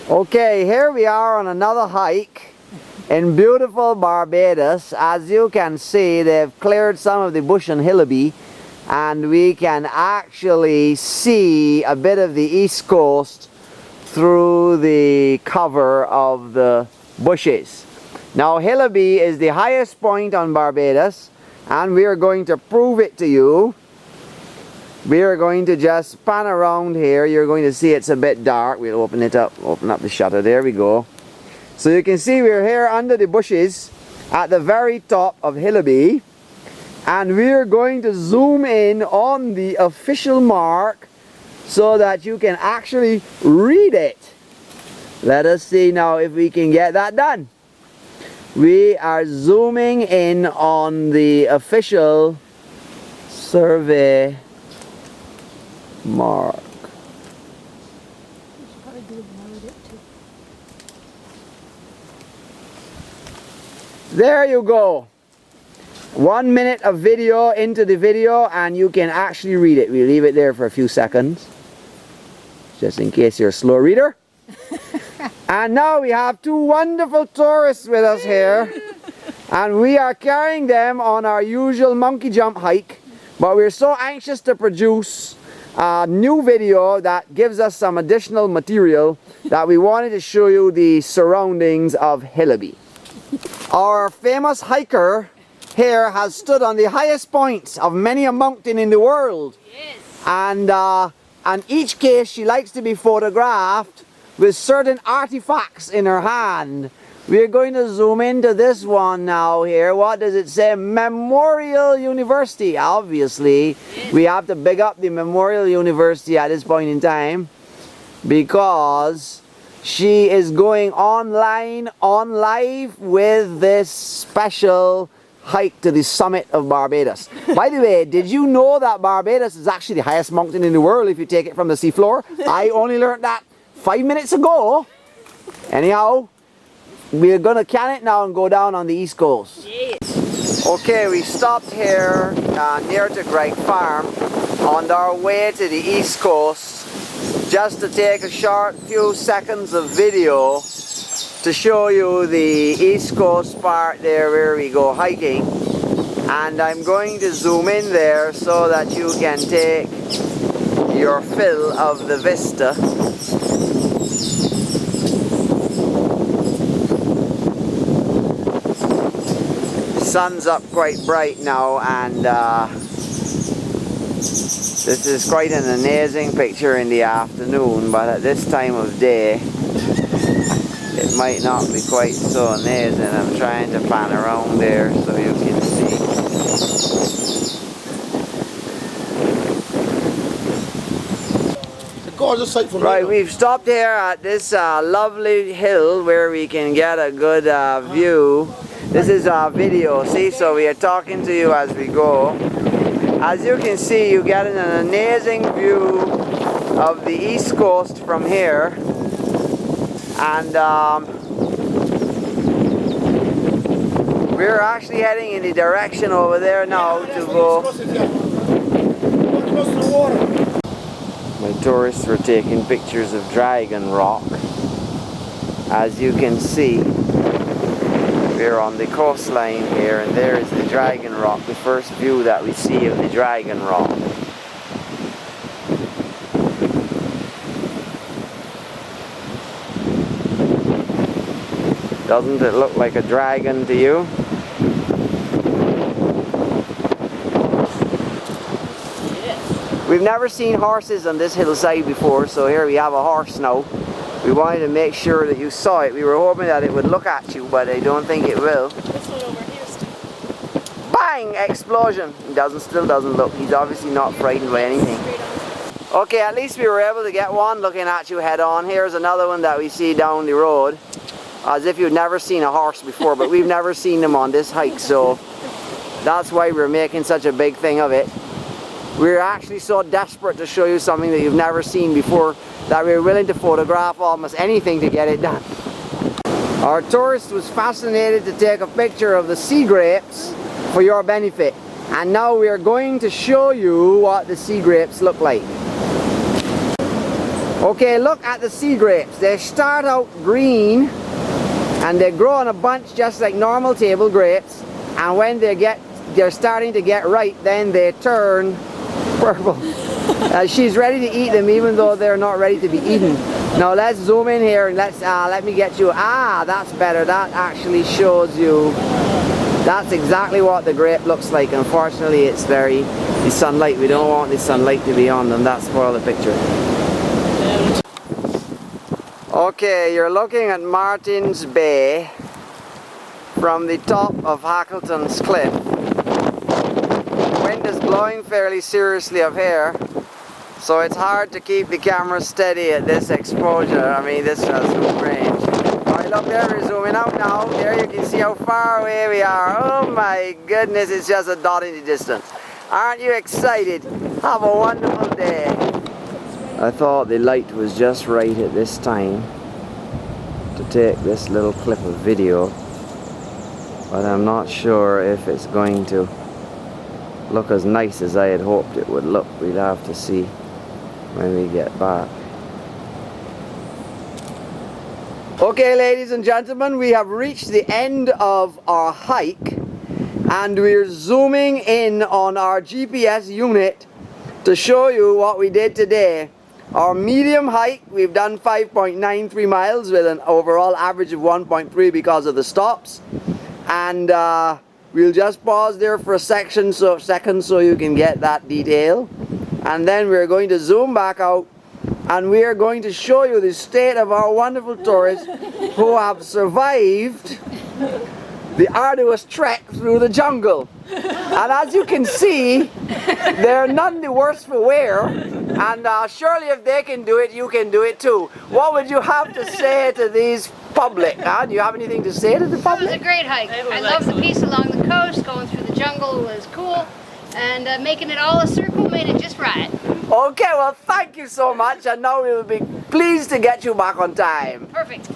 Okay, here we are on another hike in beautiful Barbados. As you can see, they've cleared some of the bush on Hillaby, and we can actually see a bit of the east coast through the cover of the bushes. Now, Hillaby is the highest point on Barbados, and we are going to prove it to you. We are going to just pan around here. You're going to see it's a bit dark. We'll open it up, open up the shutter. There we go. So you can see we're here under the bushes at the very top of Hillaby, and we're going to zoom in on the official mark so that you can actually read it. Let us see now if we can get that done. We are zooming in on the official survey mark. There you go. 1 minute of video into the video, and you can actually read it. We leave it there for a few seconds, just in case you're a slow reader. And now we have two wonderful tourists with us here, and we are carrying them on our usual monkey jump hike, but we're so anxious to produce a new video that gives us some additional material that we wanted to show you the surroundings of Hillaby. Our famous hiker here has stood on the highest points of many a mountain in the world. Yes. And each case she likes to be photographed with certain artifacts in her hand. We're going to zoom into this one now here. What does it say? Memorial University. Obviously, yes. We have to big up the Memorial University at this point in time, because she is going online, on live with this special hike to the summit of Barbados. By the way, did you know that Barbados is actually the highest mountain in the world if you take it from the seafloor? I only learned that 5 minutes ago. Anyhow, we're gonna can it now and go down on the east coast. Yes. Okay, we stopped here near to Greg Farm on our way to the east coast, just to take a short few seconds of video to show you the east coast part there where we go hiking. And I'm going to zoom in there so that you can take your fill of the vista. Sun's up quite bright now, and this is quite an amazing picture in the afternoon, but at this time of day it might not be quite so amazing. I'm trying to pan around there so you can see. It's a gorgeous sight for right, we've stopped here at this lovely hill where we can get a good view. This is our video, see, so we are talking to you as we go. As you can see, you get an amazing view of the east coast from here. And we're actually heading in the direction over there now to go. My tourists were taking pictures of Dragon Rock. As you can see, we're on the coastline here, and there is the Dragon Rock, the first view that we see of the Dragon Rock. Doesn't it look like a dragon to you? Yes. We've never seen horses on this hillside before, so here we have a horse now. We wanted to make sure that you saw it. We were hoping that it would look at you, but I don't think it will. This one over here still. Bang! Explosion! He still doesn't look. He's obviously not frightened by anything. Okay, at least we were able to get one looking at you head on. Here's another one that we see down the road. As if you've never seen a horse before, but we've never seen them on this hike, so that's why we're making such a big thing of it. We're actually so desperate to show you something that you've never seen before that we're willing to photograph almost anything to get it done. Our tourist was fascinated to take a picture of the sea grapes for your benefit, and now we are going to show you what the sea grapes look like. Okay, look at the sea grapes. They start out green and they grow in a bunch just like normal table grapes, and when they're starting to get ripe, then they turn purple. She's ready to eat them even though they're not ready to be eaten. Now let's zoom in here and let me get you, that's better. That actually shows you, that's exactly what the grape looks like. Unfortunately it's the sunlight, we don't want the sunlight to be on them, that spoils the picture. Okay, you're looking at Martin's Bay from the top of Hackleton's Cliff. The wind is blowing fairly seriously up here, so it's hard to keep the camera steady at this exposure. I mean, this has zoom range. Alright, look there, we're zooming out now. There you can see how far away we are. Oh my goodness, it's just a dot in the distance. Aren't you excited? Have a wonderful day. I thought the light was just right at this time to take this little clip of video, but I'm not sure if it's going to look as nice as I had hoped it would look. We'll have to see when we get back. Okay, ladies and gentlemen, we have reached the end of our hike and we're zooming in on our GPS unit to show you what we did today. Our medium hike, we've done 5.93 miles with an overall average of 1.3 because of the stops. And we'll just pause there for a second so you can get that detail. And then we're going to zoom back out and we are going to show you the state of our wonderful tourists who have survived the arduous trek through the jungle. And as you can see, they're none the worse for wear, and surely if they can do it, you can do it too. What would you have to say to these public? Do you have anything to say to the public? It was a great hike. I love the piece along the coast, going through the jungle was cool, and making it all a circle made it just right. Okay, well thank you so much, and now we will be pleased to get you back on time. Perfect.